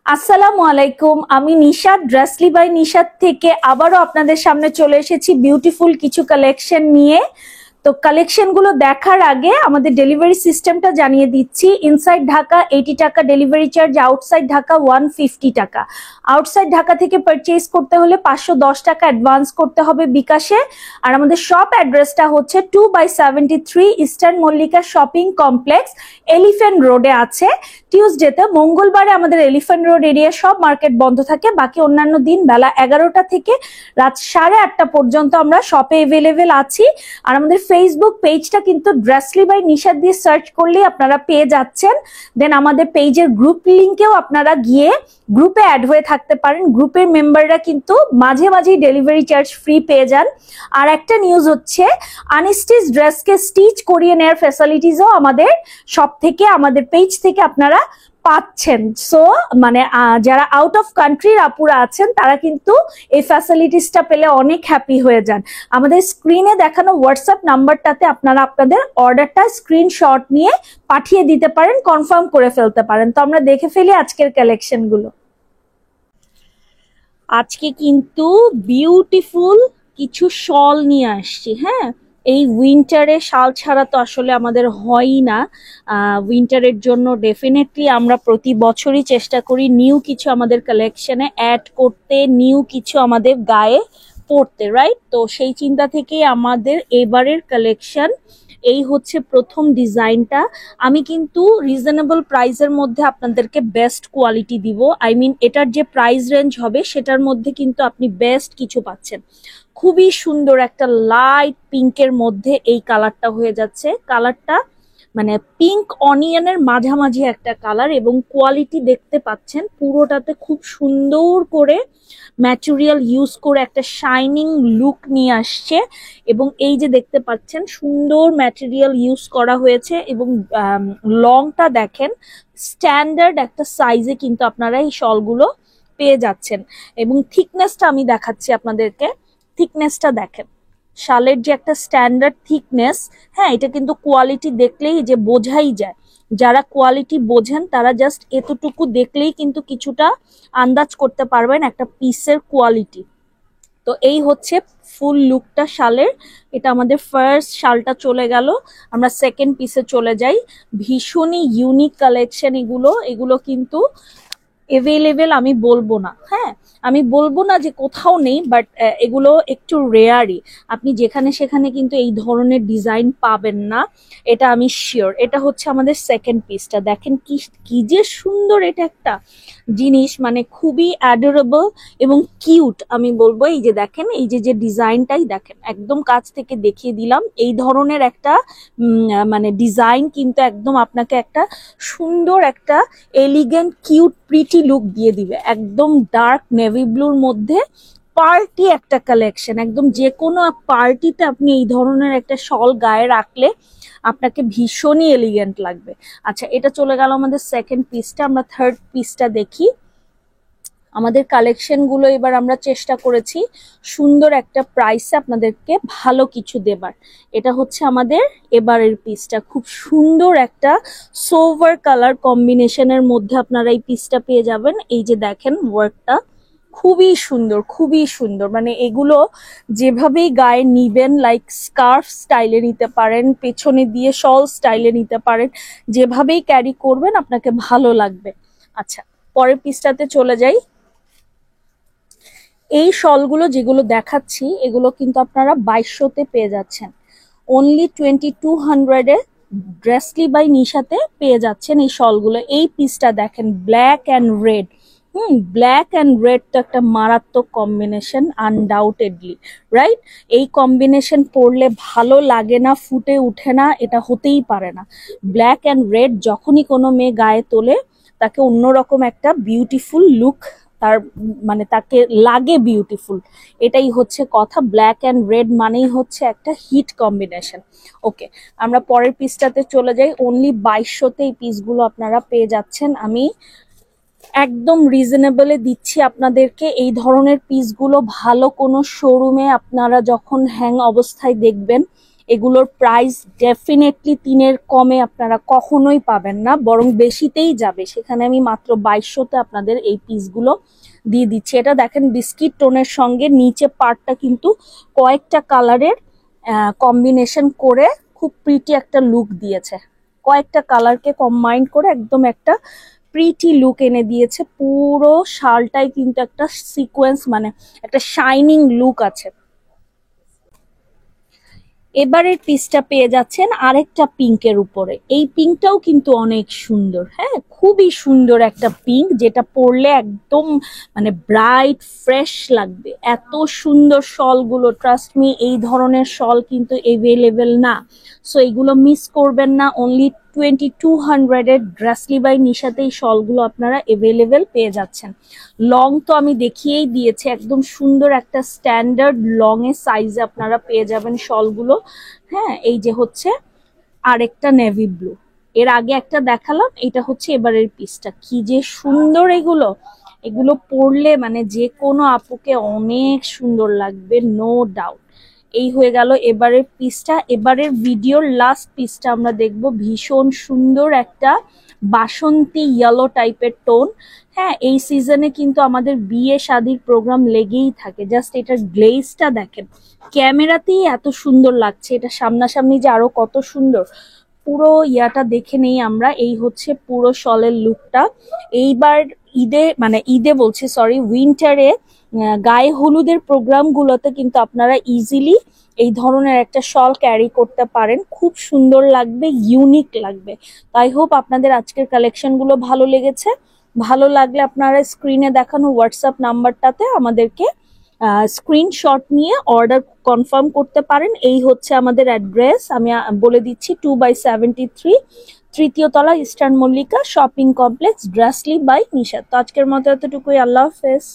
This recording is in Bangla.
আসসালামু আলাইকুম, আমি নিশাত ড্রেসলি বাই নিশাত থেকে আবারও আপনাদের সামনে চলে এসেছি বিউটিফুল কিছু কালেকশন নিয়ে। তো কালেকশন গুলো দেখার আগে আমাদের ডেলিভারি সিস্টেমটা জানিয়ে দিচ্ছি। ইনসাইড ঢাকা 80 টাকা ডেলিভারি চার্জ, আউটসাইড ঢাকা 150 টাকা। আউটসাইড ঢাকা থেকে পারচেজ করতে হলে 510 টাকা অ্যাডভান্স করতে হবে বিকাশে। আর আমাদের শপ অ্যাড্রেসটা হচ্ছে 2/73 eastern Mallika shopping complex, elephant রোডে আছে। টিউসডেতে, মঙ্গলবারে আমাদের এলিফ্যান্ট রোড এরিয়া সব মার্কেট বন্ধ থাকে, বাকি অন্যান্য দিন বেলা 11টা থেকে রাত 8:30 পর্যন্ত আমরা শপে এভেলেবেল আছি। আর আমাদের ফেসবুক পেজটা কিন্তু ড্রেসলি বাই নিশাত দিয়ে সার্চ করলেই আপনারা পেয়ে যাচ্ছেন। দেন আমাদের পেজের গ্রুপ লিংকেও আপনারা গিয়ে গ্রুপে অ্যাড হয়ে থাকতে পারেন। গ্রুপের মেম্বাররা কিন্তু মাঝে মাঝেই ডেলিভারি চার্জ ফ্রি পেয়ে যান। আর একটা নিউজ হচ্ছে, আনস্টিচ ড্রেসকে স্টিচ করিয়ে নেওয়ার ফ্যাসিলিটিসও আমাদের সব থেকে, আমাদের পেজ থেকে আপনারা পাচ্ছেন। সো মানে যারা আউট অফ কান্ট্রির আপুরা আছেন তারা কিন্তু এই ফ্যাসিলিটিসটা পেলে অনেক হ্যাপি হয়ে যান। আমাদের স্ক্রিনে দেখানো হোয়াটসঅ্যাপ নাম্বারটাতে আপনারা আপনাদের অর্ডারটা স্ক্রিনশট নিয়ে পাঠিয়ে দিতে পারেন, কনফার্ম করে ফেলতে পারেন। তো আমরা দেখে ফেলি আজকের কালেকশন গুলো। আজকে কিন্তু বিউটিফুল কিছু শল নিয়ে আসছি। হ্যাঁ, এই উইন্টারে শাল ছাড়া তো আসলে আমাদের হয়ই না। উইন্টারের জন্য ডেফিনেটলি আমরা প্রতি বছরই চেষ্টা করি নিউ কিছু আমাদের কালেকশনে অ্যাড করতে, নিউ কিছু আমাদের গায়ে পড়তে, রাইট? তো সেই চিন্তা থেকে আমাদের এবারের কালেকশন এই হচ্ছে প্রথম ডিজাইনটা। আমি কিন্তু রিজনেবল প্রাইসের মধ্যে আপনাদেরকে বেস্ট কোয়ালিটি দিব। আই মিন এটার যে প্রাইস রেঞ্জ হবে সেটার মধ্যে কিন্তু আপনি বেস্ট কিছু পাচ্ছেন। খুবই সুন্দর একটা লাইট পিঙ্কের মধ্যে এই কালারটা হয়ে যাচ্ছে। কালারটা মানে পিঙ্ক অনিয়নের মাঝামাঝি একটা কালার, এবং কোয়ালিটি দেখতে পাচ্ছেন পুরোটাতে খুব সুন্দর করে ম্যাটেরিয়াল ইউজ করে একটা শাইনিং লুক নিয়ে আসছে। এবং এই যে দেখতে পাচ্ছেন সুন্দর ম্যাটেরিয়াল ইউজ করা হয়েছে, এবং লংটা দেখেন স্ট্যান্ডার্ড একটা সাইজে কিন্তু আপনারা এই শলগুলো পেয়ে যাচ্ছেন। এবং থিকনেসটা আমি দেখাচ্ছি আপনাদেরকে, থিকনেসটা দেখেন, শালের যে একটা স্ট্যান্ডার্ড থিকনেস। হ্যাঁ, এটা কিন্তু কোয়ালিটি দেখলেই যে বোঝাই যায়। যারা কোয়ালিটি বোঝেন তারা জাস্ট এতটুকু দেখলেই কিন্তু কিছুটা আন্দাজ করতে পারবেন একটা পিসের কোয়ালিটি। তো এই হচ্ছে ফুল লুকটা শালের। এটা আমাদের ফার্স্ট শালটা চলে গেল, আমরা সেকেন্ড পিসে চলে যাই। ভীষণই ইউনিক কালেকশন এগুলো। এগুলো কিন্তু এভেলেবেল আমি বলবো না, হ্যাঁ আমি বলবো না যে কোথাও নেই, বাট এগুলো একটু রেয়ারই। আপনি যেখানে সেখানে কিন্তু এই ধরনের ডিজাইন পাবেন না, এটা আমি শিওর। এটা হচ্ছে আমাদের সেকেন্ড পিসটা। দেখেন কি কি যে সুন্দর এটা একটা জিনিস, মানে খুবই অ্যাডোরেবল এবং কিউট আমি বলবো। এই যে দেখেন, এই যে যে ডিজাইনটাই দেখেন, একদম কাছ থেকে দেখিয়ে দিলাম। এই ধরনের একটা মানে ডিজাইন কিন্তু একদম আপনাকে একটা সুন্দর একটা এলিগেন্ট কিউট প্রিটি লুক দিয়ে দিবে। একদম ডার্ক নেভি ব্লুর মধ্যে পার্টি একটা কালেকশন। একদম যে কোনো পার্টিতে আপনি এই ধরনের একটা শল গায়ে রাখলে আপনাকে ভীষণই এলিগেন্ট লাগবে। আচ্ছা, এটা চলে গেল আমাদের সেকেন্ড পিসটা। আমরা থার্ড পিসটা দেখি। আমাদের কালেকশন গুলো এবার আমরা চেষ্টা করেছি সুন্দর একটা প্রাইসে আপনাদেরকে ভালো কিছু দেবার। এটা হচ্ছে আমাদের এবারের পিসটা। খুব সুন্দর একটা সোভার কালার কম্বিনেশনের মধ্যে আপনারা এই পিসটা পেয়ে যাবেন। এই যে দেখেন ওয়ার্কটা খুবই সুন্দর, খুবই সুন্দর। মানে এগুলো যেভাবেই গায়ে নিবেন, লাইক স্কার্ফ স্টাইলে নিতে পারেন, পেছনে দিয়ে শল স্টাইলে নিতে পারেন, যেভাবেই ক্যারি করবেন আপনাকে ভালো লাগবে। আচ্ছা, পরের পিসটাতে চলে যাই। এই শলগুলো যেগুলো দেখাচ্ছি এগুলো কিন্তু আপনারা 2200-তে পেয়ে যাচ্ছেন। অনলি 2200-এ ড্রেসলি বাই নিশাতে পেয়ে যাচ্ছেন এই শলগুলো। এই পিসটা দেখেন, black and red. Black and red তো একটা মারাত্মক কম্বিনেশন আনডাউটেডলি, রাইট? এই কম্বিনেশন পরলে ভালো লাগে না, ফুটে উঠে না, এটা হতেই পারে না। ব্ল্যাক অ্যান্ড রেড যখনই কোনো মেয়ে গায়ে তোলে তাকে অন্যরকম একটা বিউটিফুল লুক তার মানে তাকে লাগে বিউটিফুল। এটাই হচ্ছে কথা। ব্ল্যাক অ্যান্ড রেড মানেই হচ্ছে একটা হিট কম্বিনেশন। ওকে, আমরা পরের পিসটাতে চলে যাই। অনলি 2200-তে এই পিসগুলো আপনারা পেয়ে যাচ্ছেন। আমি একদম রিজনেবলে দিচ্ছি আপনাদেরকে। এই ধরনের পিসগুলো ভালো কোনো শোরুমে আপনারা যখন হ্যাং অবস্থায় দেখবেন এগুলোর প্রাইস ডেফিনেটলি 3-এর কমে আপনারা কখনোই পাবেন না, বরং বেশিতেই যাবে। সেখানে আমি মাত্র 2200-তে আপনাদের এই পিসগুলো দিয়ে দিচ্ছি। এটা দেখেন বিস্কিট টোনের সঙ্গে নিচে পার্টটা কিন্তু কয়েকটা কালারের কম্বিনেশন করে খুব প্রিটি একটা লুক দিয়েছে। কয়েকটা কালারকে কম্বাইন করে একদম একটা প্রিটি লুক এনে দিয়েছে। পুরো শালটাই কিন্তু একটা সিকোয়েন্স, মানে একটা শাইনিং লুক আছে। এবারের পিসটা পেয়ে যাচ্ছেন আরেকটা পিঙ্কের উপরে। এই পিঙ্কটাও কিন্তু অনেক সুন্দর, হ্যাঁ খুবই সুন্দর একটা পিঙ্ক, যেটা পরলে একদম মানে ব্রাইট ফ্রেশ লাগবে। এত সুন্দর শলগুলো, ট্রাস্ট মি এই ধরনের শল কিন্তু এভেলেবেল না, সো এগুলো মিস করবেন না। অনলি 2200-এর ড্রেসলি বাই নিশাতে এই শলগুলো আপনারা এভেলেবেল পেয়ে যাচ্ছেন। লং তো আমি দেখিয়েই দিয়েছি, একদম সুন্দর একটা স্ট্যান্ডার্ড লং এর সাইজে আপনারা পেয়ে যাবেন শলগুলো। হ্যাঁ, এই যে হচ্ছে আরেকটা নেভি ব্লু, এর আগে একটা দেখালাম, এটা হচ্ছে এবারের পিসটা। কি যে সুন্দর এগুলো, এগুলো পরলে মানে যে কোনো আপুকে অনেক সুন্দর লাগবে, নো ডাউট। এই হয়ে গেল এবারের পিসটা। এবারের ভিডিওর লাস্ট পিসটা আমরা দেখব, ভীষণ সুন্দর একটা বাসন্তী ইয়েলো টাইপের টোন। হ্যাঁ, এই সিজনে কিন্তু আমাদের বিয়ে শাদির প্রোগ্রাম লেগেই থাকে। জাস্ট এটার গ্লেজটা দেখেন, ক্যামেরাতেই এত সুন্দর লাগছে, এটা সামনাসামনি যে আরো কত সুন্দর। পুরো ইয়াটা দেখে নেই আমরা। এই হচ্ছে পুরো শলের লুকটা। এইবার ঈদে, মানে ঈদে বলছি সরি, উইন্টারে গায়ে হলুদের প্রোগ্রামগুলোতে কিন্তু আপনারা ইজিলি এই ধরনের একটা শল ক্যারি করতে পারেন, খুব সুন্দর লাগবে, ইউনিক লাগবে। তাই হোপ আপনাদের আজকের কালেকশনগুলো ভালো লেগেছে। ভালো লাগলে আপনারা স্ক্রিনে দেখানো হোয়াটসঅ্যাপ নাম্বারটাতে আমাদেরকে স্ক্রিনশট নিয়ে অর্ডার কনফার্ম করতে পারেন। এই হচ্ছে আমাদের অ্যাড্রেস, আমি বলে দিচ্ছি, 2/73, তৃতীয় তলা, eastern Mallika shopping complex, Dressly by Nishat. তো আজকের মতো এতটুকুই, আল্লাহ হাফেজ।